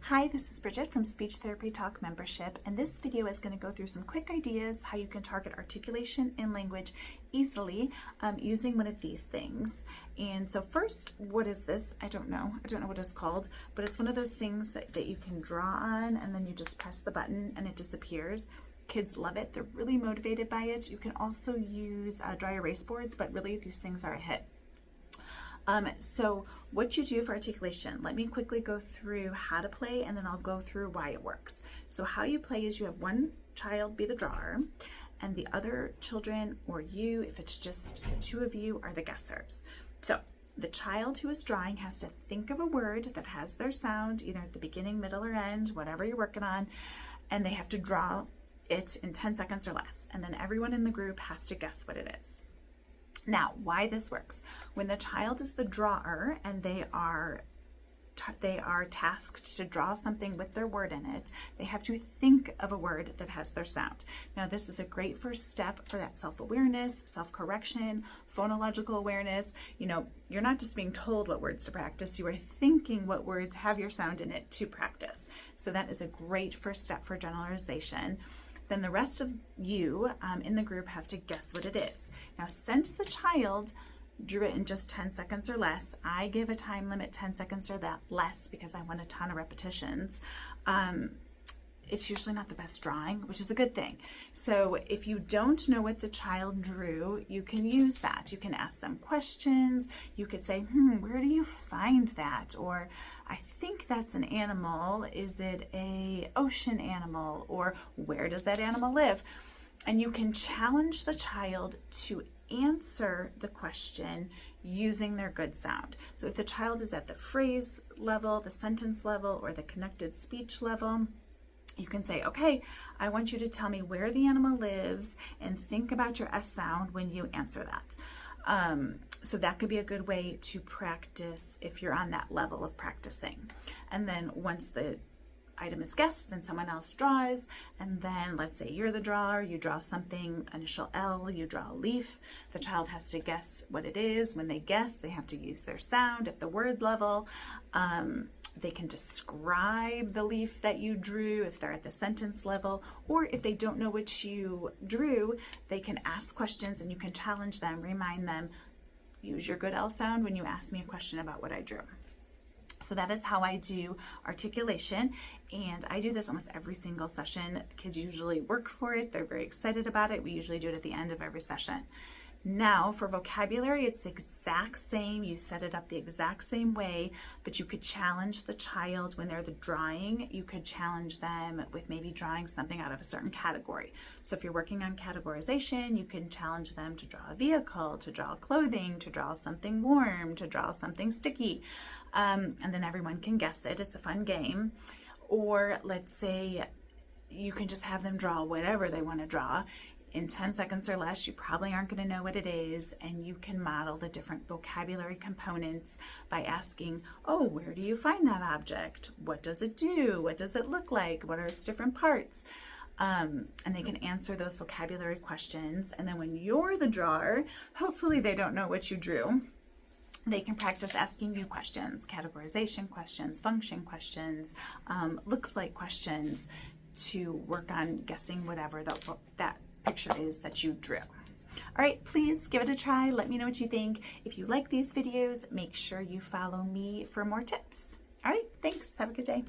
Hi, this is Bridget from Speech Therapy Talk membership, and this video is going to go through some quick ideas how you can target articulation in language easily using one of these things. And so first, what is this? I don't know what it's called, but it's one of those things that you can draw on and then you just press the button and it disappears. Kids love it. They're really motivated by it. You can also use dry erase boards, but really these things are a hit. So what you do for articulation, let me quickly go through how to play and then I'll go through why it works. So how you play is you have one child be the drawer and the other children, or you, if it's just the two of you, are the guessers. So the child who is drawing has to think of a word that has their sound either at the beginning, middle, or end, whatever you're working on, and they have to draw it in 10 seconds or less. And then everyone in the group has to guess what it is. Now, why this works. When the child is the drawer and they are tasked to draw something with their word in it, they have to think of a word that has their sound. Now, this is a great first step for that self-awareness, self-correction, phonological awareness. You know, you're not just being told what words to practice, you are thinking what words have your sound in it to practice. So that is a great first step for generalization. Then the rest of you in the group have to guess what it is. Now, since the child drew it in just 10 seconds or less, I give a time limit 10 seconds or that less because I want a ton of repetitions. It's usually not the best drawing, which is a good thing. So if you don't know what the child drew, you can use that. You can ask them questions. You could say, where do you find that? Or I think that's an animal. Is it an ocean animal? Or where does that animal live? And you can challenge the child to answer the question using their good sound. So if the child is at the phrase level, the sentence level, or the connected speech level, you can say, okay, I want you to tell me where the animal lives and think about your S sound when you answer that. So that could be a good way to practice if you're on that level of practicing. And then once the item is guessed, then someone else draws, and then let's say you're the drawer, you draw something, initial L, you draw a leaf. The child has to guess what it is. When they guess, they have to use their sound at the word level. They can describe the leaf that you drew if they're at the sentence level, or if they don't know what you drew, they can ask questions and you can challenge them, remind them, use your good L sound when you ask me a question about what I drew. So that is how I do articulation, and I do this almost every single session. The kids usually work for it. They're very excited about it. We usually do it at the end of every session. Now for vocabulary, it's the exact same. You set it up the exact same way, but you could challenge the child when they're the drawing. You could challenge them with maybe drawing something out of a certain category. So if you're working on categorization, you can challenge them to draw a vehicle, to draw clothing, to draw something warm, to draw something sticky. And then everyone can guess it. It's a fun game. Or let's say you can just have them draw whatever they want to draw. In 10 seconds or less, you probably aren't going to know what it is, and you can model the different vocabulary components by asking, oh, where do you find that object? What does it do? What does it look like? What are its different parts? And they can answer those vocabulary questions, and then when you're the drawer, hopefully they don't know what you drew. They can practice asking you questions, categorization questions, function questions, looks like questions, to work on guessing whatever that picture is that you drew. All right, please give it a try. Let me know what you think. If you like these videos, make sure you follow me for more tips. All right, thanks. Have a good day.